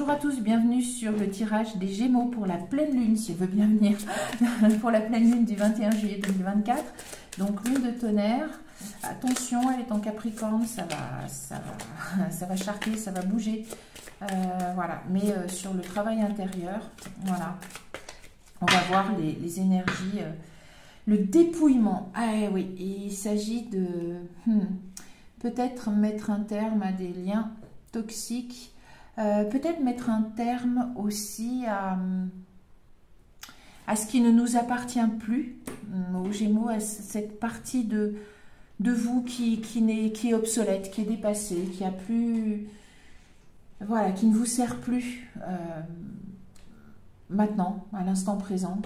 Bonjour à tous, bienvenue sur le tirage des Gémeaux pour la pleine lune, si elle veut bien venir, pour la pleine lune du 21 juillet 2024. Donc lune de tonnerre, attention, elle est en Capricorne, ça va charquer, ça va bouger, voilà. Mais sur le travail intérieur, voilà, on va voir les énergies, le dépouillement. Ah oui, il s'agit de peut-être mettre un terme à des liens toxiques. Peut-être mettre un terme aussi à ce qui ne nous appartient plus, aux Gémeaux, à cette partie de vous qui est obsolète, qui est dépassée, qui a plus, voilà, qui ne vous sert plus maintenant, à l'instant présent.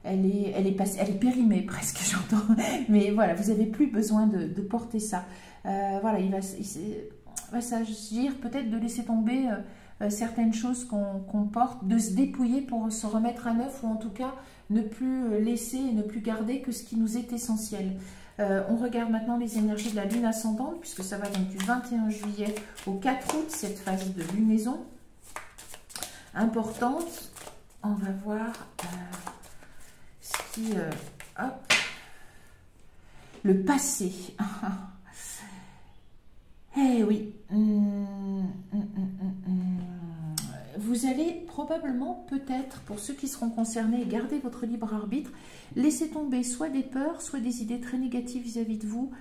Elle est périmée presque, j'entends, mais voilà, vous n'avez plus besoin de porter ça. Voilà, il va s'agir peut-être de laisser tomber certaines choses qu'on porte, de se dépouiller pour se remettre à neuf, ou en tout cas ne plus laisser et ne plus garder que ce qui nous est essentiel. On regarde maintenant les énergies de la lune ascendante, puisque ça va donc du 21 juillet au 4 août, cette phase de lunaison importante. On va voir ce qui... hop, le passé. Eh oui, vous allez probablement, peut-être, pour ceux qui seront concernés, garder votre libre arbitre, laisser tomber soit des peurs, soit des idées très négatives vis-à-vis de vous,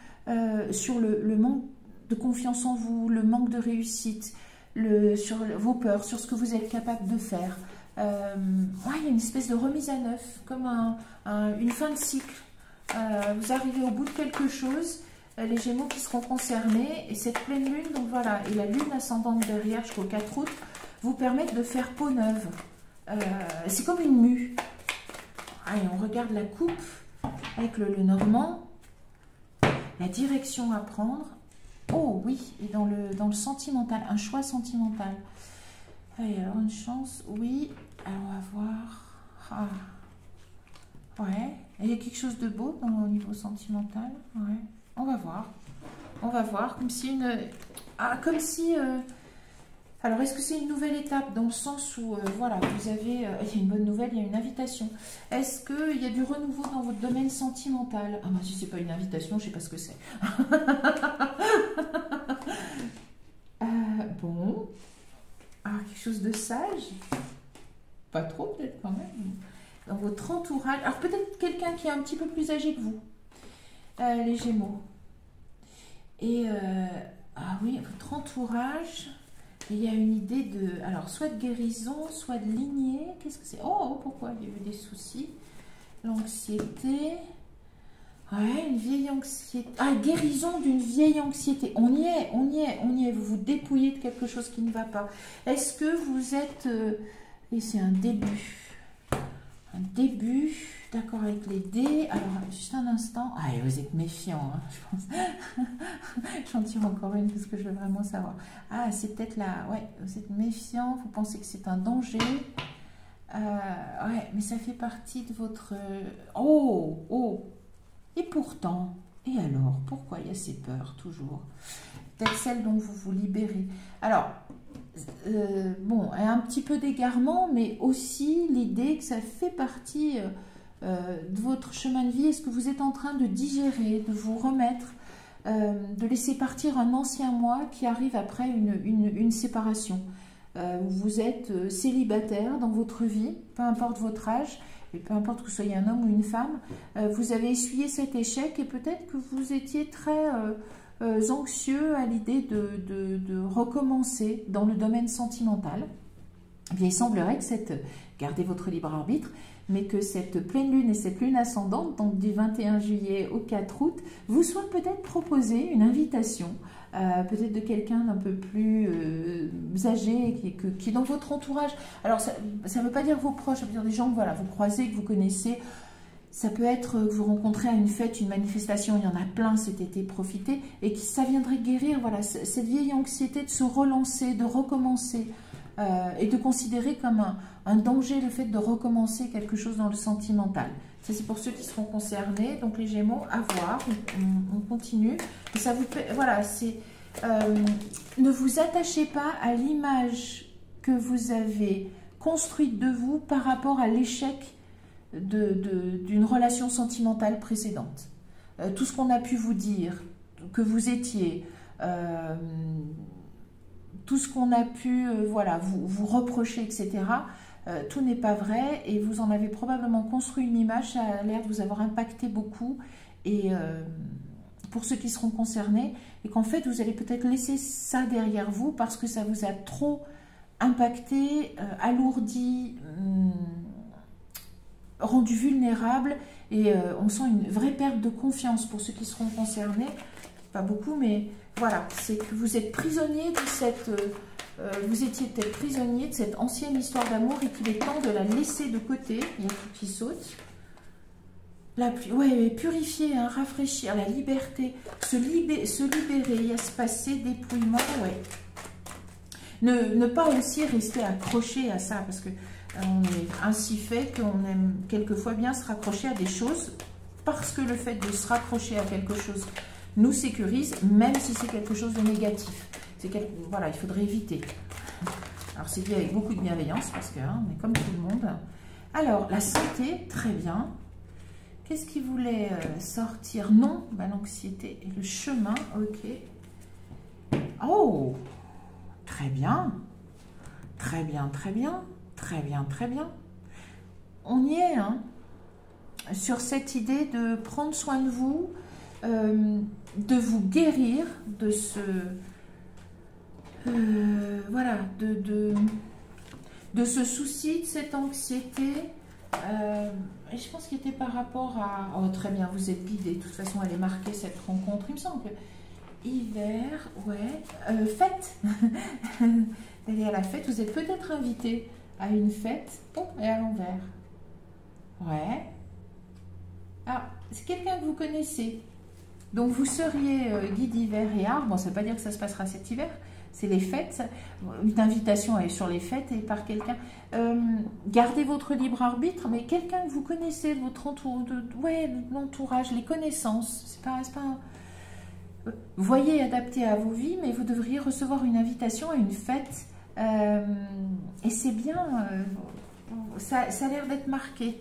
sur le manque de confiance en vous, le manque de réussite, sur vos peurs, sur ce que vous êtes capable de faire. Ouais, il y a une espèce de remise à neuf, comme une fin de cycle. Vous arrivez au bout de quelque chose, les Gémeaux qui seront concernés, et cette pleine lune, donc voilà, et la lune ascendante derrière jusqu'au 4 août, vous permettent de faire peau neuve. C'est comme une mue. Allez, on regarde la coupe avec le normand, la direction à prendre. Oh oui, et dans le sentimental, un choix sentimental. Allez, alors une chance, oui. Alors on va voir. Ah. Ouais, il y a quelque chose de beau au niveau sentimental. Ouais. On va voir, comme si alors est-ce que c'est une nouvelle étape, dans le sens où, voilà, vous avez, il y a une bonne nouvelle, il y a une invitation. Est-ce qu'il y a du renouveau dans votre domaine sentimental? Ah bah si c'est pas une invitation, je sais pas ce que c'est. Bon, quelque chose de sage, pas trop peut-être quand même, dans votre entourage. Alors peut-être quelqu'un qui est un petit peu plus âgé que vous, les Gémeaux. Et, ah oui, votre entourage, il y a une idée de, alors, soit de guérison, soit de lignée. Qu'est-ce que c'est? Oh, pourquoi il y a eu des soucis? L'anxiété. Ouais, une vieille anxiété. Ah, guérison d'une vieille anxiété. On y est. Vous vous dépouillez de quelque chose qui ne va pas. Est-ce que vous êtes... et c'est un début. Un début... D'accord avec les dés. Alors, juste un instant. Ah, et vous êtes méfiant, hein, je pense. J'en tire encore une parce que je veux vraiment savoir. Ah, c'est peut-être là. Ouais, vous êtes méfiant. Vous pensez que c'est un danger. Ouais, mais ça fait partie de votre... Oh. Et pourtant, et alors, pourquoi il y a ces peurs toujours? Peut-être celle dont vous vous libérez. Alors, bon, un petit peu d'égarement, mais aussi l'idée que ça fait partie... de votre chemin de vie. Est-ce que vous êtes en train de digérer, de vous remettre, de laisser partir un ancien moi qui arrive après une séparation? Vous êtes célibataire dans votre vie, peu importe votre âge, et peu importe que vous soyez un homme ou une femme, vous avez essuyé cet échec, et peut-être que vous étiez très anxieux à l'idée de recommencer dans le domaine sentimental. Eh bien, il semblerait que gardez votre libre arbitre, mais que cette pleine lune et cette lune ascendante, donc du 21 juillet au 4 août, vous soit peut-être proposé une invitation, peut-être de quelqu'un d'un peu plus âgé, qui est dans votre entourage. Alors, ça ne veut pas dire vos proches, ça veut dire des gens que voilà, vous croisez, que vous connaissez. Ça peut être que vous rencontrez à une fête, une manifestation, il y en a plein cet été, profitez, et que ça viendrait guérir, voilà, cette vieille anxiété de se relancer, de recommencer. Et de considérer comme un danger le fait de recommencer quelque chose dans le sentimental. Ça, c'est pour ceux qui seront concernés. Donc, les Gémeaux, à voir. On continue. Et ça vous, voilà, c'est... ne vous attachez pas à l'image que vous avez construite de vous par rapport à l'échec d'une relation sentimentale précédente. Tout ce qu'on a pu vous dire, que vous étiez, tout ce qu'on a pu voilà, vous reprocher, etc., tout n'est pas vrai et vous en avez probablement construit une image, ça a l'air de vous avoir impacté beaucoup et pour ceux qui seront concernés, et qu'en fait vous allez peut-être laisser ça derrière vous parce que ça vous a trop impacté, alourdi, rendu vulnérable et on sent une vraie perte de confiance pour ceux qui seront concernés, pas beaucoup, mais voilà, c'est que vous êtes prisonnier de cette... vous étiez peut-être prisonnier de cette ancienne histoire d'amour et qu'il est temps de la laisser de côté. Il y a tout qui saute. Ouais, purifier, hein, rafraîchir, la liberté, se libérer, il y a ce passé, dépouillement, ouais. Ne pas aussi rester accroché à ça, parce que on est ainsi fait qu'on aime quelquefois bien se raccrocher à des choses, parce que le fait de se raccrocher à quelque chose nous sécurise, même si c'est quelque chose de négatif. Voilà, il faudrait éviter. Alors, c'est dit avec beaucoup de bienveillance, parce qu'on est comme tout le monde. Alors, la santé, très bien. Qu'est-ce qui voulait sortir? Non, bah, l'anxiété et le chemin, ok. Oh, très bien. Très bien, très bien. Très bien, très bien. On y est, hein, sur cette idée de prendre soin de vous, de vous guérir de ce... voilà, de ce souci, de cette anxiété. Et je pense qu'il était par rapport à... Oh, très bien, vous êtes guidé. De toute façon, elle est marquée, cette rencontre. Il me semble que... Hiver, ouais. Fête. D'aller à la fête. Vous êtes peut-être invité à une fête. Oh, et à l'envers. Ouais. Ah, c'est quelqu'un que vous connaissez. Donc, vous seriez guide hiver et arbre. Bon, ça ne veut pas dire que ça se passera cet hiver. C'est les fêtes. Une invitation est sur les fêtes et par quelqu'un. Gardez votre libre arbitre, mais quelqu'un que vous connaissez, de votre l'entourage, les connaissances. C'est pas voyez adapté à vos vies, mais vous devriez recevoir une invitation à une fête. Et c'est bien. Ça a l'air d'être marqué.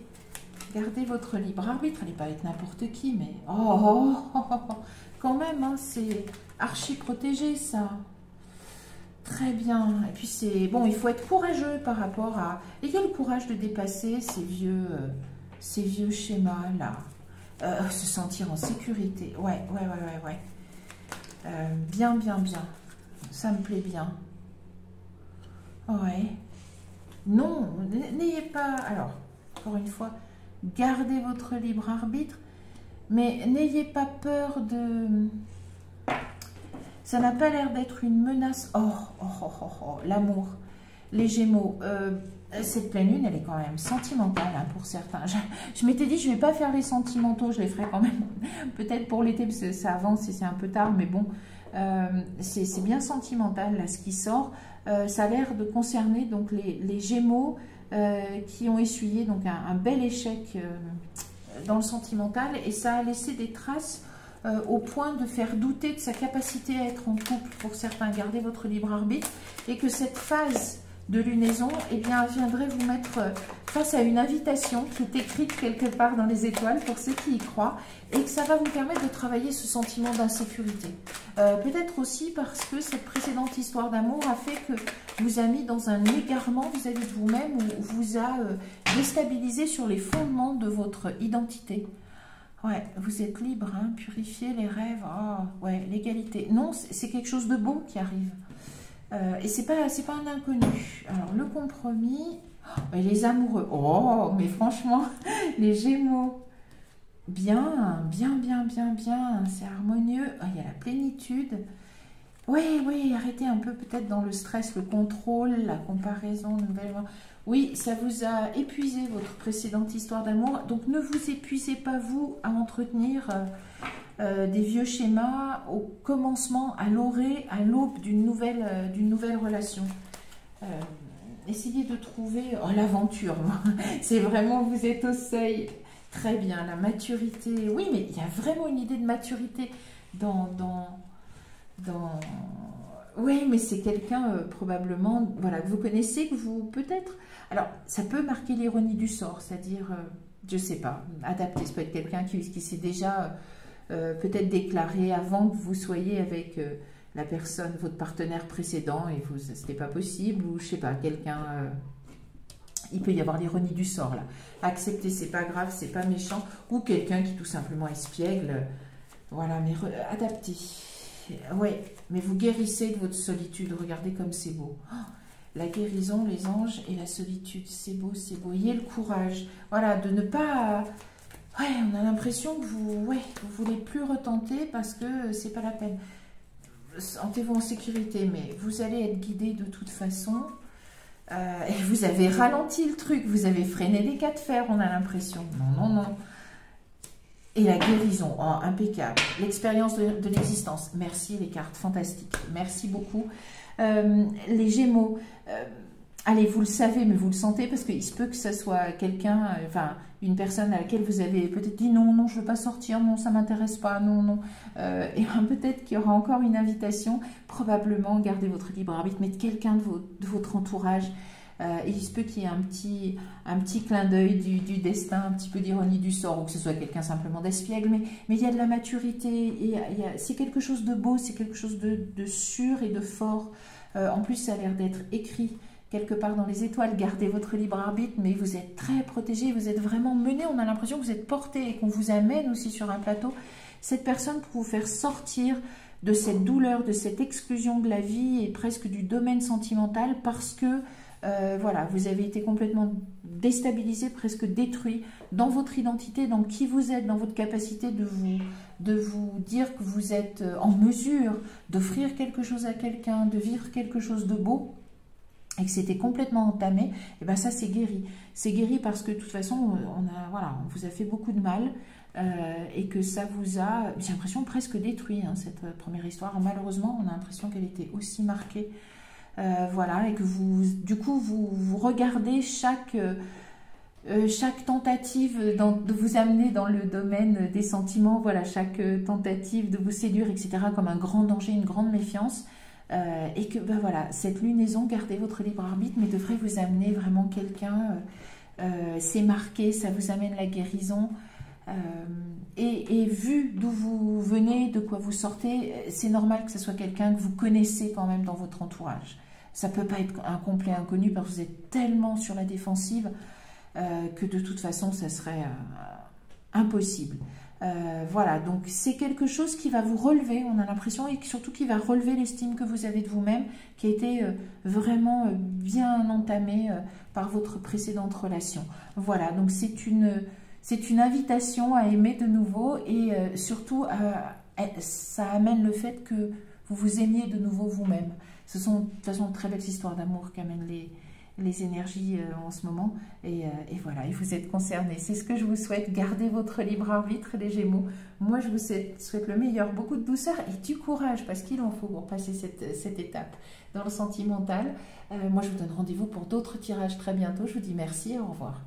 Gardez votre libre arbitre. Allez pas avec n'importe qui, mais quand même, hein, c'est archi protégé ça. Très bien. Et puis c'est bon, il faut être courageux par rapport à... Ayez le courage de dépasser ces vieux schémas là. Se sentir en sécurité. Ouais. Bien. Ça me plaît bien. Ouais. Non, n'ayez pas... Alors, encore une fois, gardez votre libre arbitre, mais n'ayez pas peur de... Ça n'a pas l'air d'être une menace. L'amour, les Gémeaux. Cette pleine lune, elle est quand même sentimentale hein, pour certains. Je m'étais dit, je ne vais pas faire les sentimentaux, je les ferai quand même. Peut-être pour l'été, parce que ça avance et c'est un peu tard, mais bon, c'est bien sentimental là, ce qui sort. Ça a l'air de concerner donc les Gémeaux qui ont essuyé donc un bel échec dans le sentimental et ça a laissé des traces. Au point de faire douter de sa capacité à être en couple pour certains, gardez votre libre arbitre et que cette phase de lunaison eh bien, viendrait vous mettre face à une invitation qui est écrite quelque part dans les étoiles pour ceux qui y croient et que ça va vous permettre de travailler ce sentiment d'insécurité. Peut-être aussi parce que cette précédente histoire d'amour a fait que vous a mis dans un égarement vis-à-vis de vous-même ou vous a déstabilisé sur les fondements de votre identité. Ouais, vous êtes libre, hein, purifier les rêves, ouais, l'égalité. Non, c'est quelque chose de beau qui arrive. Et c'est pas un inconnu. Alors, le compromis, et les amoureux. Oh, mais franchement, les Gémeaux, bien, c'est harmonieux. Oh, il y a la plénitude. Oui, arrêtez un peu peut-être dans le stress, le contrôle, la comparaison, nouvellement. Oui, ça vous a épuisé votre précédente histoire d'amour. Donc, ne vous épuisez pas, vous, à entretenir des vieux schémas au commencement, à l'orée, à l'aube d'une nouvelle relation. Essayez de trouver l'aventure. C'est vraiment, vous êtes au seuil. Très bien, la maturité. Oui, mais il y a vraiment une idée de maturité dans Oui, mais c'est quelqu'un probablement, voilà, que vous connaissez, que vous peut-être. Alors, ça peut marquer l'ironie du sort, c'est-à-dire, je sais pas, adapté. Ça peut être quelqu'un qui s'est déjà peut-être déclaré avant que vous soyez avec la personne, votre partenaire précédent, et vous, c'était pas possible, ou je sais pas, quelqu'un. Il peut y avoir l'ironie du sort là. Accepter, c'est pas grave, c'est pas méchant, ou quelqu'un qui tout simplement espiègle. Voilà, mais adapté. Oui, mais vous guérissez de votre solitude. Regardez comme c'est beau. Oh, la guérison, les anges et la solitude. C'est beau, c'est beau. Ayez le courage. Voilà, de ne pas... Ouais, on a l'impression que vous voulez plus retenter parce que c'est pas la peine. Sentez-vous en sécurité, mais vous allez être guidé de toute façon. Et vous avez ralenti le truc. Vous avez freiné les cas de fer, on a l'impression. Non, non, non. Et la guérison, oh, impeccable. L'expérience de l'existence. Merci les cartes, fantastiques. Merci beaucoup. Les Gémeaux, allez, vous le savez, mais vous le sentez, parce qu'il se peut que ce soit quelqu'un, enfin, une personne à laquelle vous avez peut-être dit non, non, je ne veux pas sortir, non, ça ne m'intéresse pas, non, non. Et peut-être qu'il y aura encore une invitation. Probablement, gardez votre libre arbitre, mais de quelqu'un de votre entourage. Il se peut qu'il y ait un petit clin d'œil du destin, un petit peu d'ironie du sort, ou que ce soit quelqu'un simplement d'espiègle, mais il y a de la maturité, c'est quelque chose de beau, c'est quelque chose de sûr et de fort. En plus, ça a l'air d'être écrit quelque part dans les étoiles. Gardez votre libre arbitre, mais vous êtes très protégé, vous êtes vraiment mené, on a l'impression que vous êtes porté et qu'on vous amène aussi sur un plateau. Cette personne pour vous faire sortir de cette douleur, de cette exclusion de la vie et presque du domaine sentimental, parce que voilà, vous avez été complètement déstabilisé, presque détruit dans votre identité, dans qui vous êtes, dans votre capacité de vous dire que vous êtes en mesure d'offrir quelque chose à quelqu'un, de vivre quelque chose de beau, et que c'était complètement entamé. Et bien ça, c'est guéri. C'est guéri parce que de toute façon, on vous a fait beaucoup de mal et que ça vous a, j'ai l'impression, presque détruit, hein, cette première histoire. Malheureusement, on a l'impression qu'elle était aussi marquée. Voilà, et que du coup, vous regardez chaque tentative de vous amener dans le domaine des sentiments, voilà, chaque tentative de vous séduire, etc., comme un grand danger, une grande méfiance, et que, ben voilà, cette lunaison, gardez votre libre arbitre, mais devrait vous amener vraiment quelqu'un, c'est marqué, ça vous amène la guérison, et vu d'où vous venez, de quoi vous sortez, c'est normal que ce soit quelqu'un que vous connaissez quand même dans votre entourage. Ça ne peut pas être un complet inconnu parce que vous êtes tellement sur la défensive que de toute façon, ça serait impossible. Voilà, donc c'est quelque chose qui va vous relever, on a l'impression, et surtout qui va relever l'estime que vous avez de vous-même, qui a été vraiment bien entamée par votre précédente relation. Voilà, donc c'est une invitation à aimer de nouveau et surtout, ça amène le fait que vous vous aimiez de nouveau vous-même. Ce sont de toute façon de très belles histoires d'amour qu'amènent les énergies en ce moment. Et voilà, et vous êtes concernés. C'est ce que je vous souhaite. Gardez votre libre arbitre, les Gémeaux. Moi, je vous souhaite le meilleur, beaucoup de douceur et du courage, parce qu'il en faut pour passer cette étape dans le sentimental. Moi, je vous donne rendez-vous pour d'autres tirages très bientôt. Je vous dis merci et au revoir.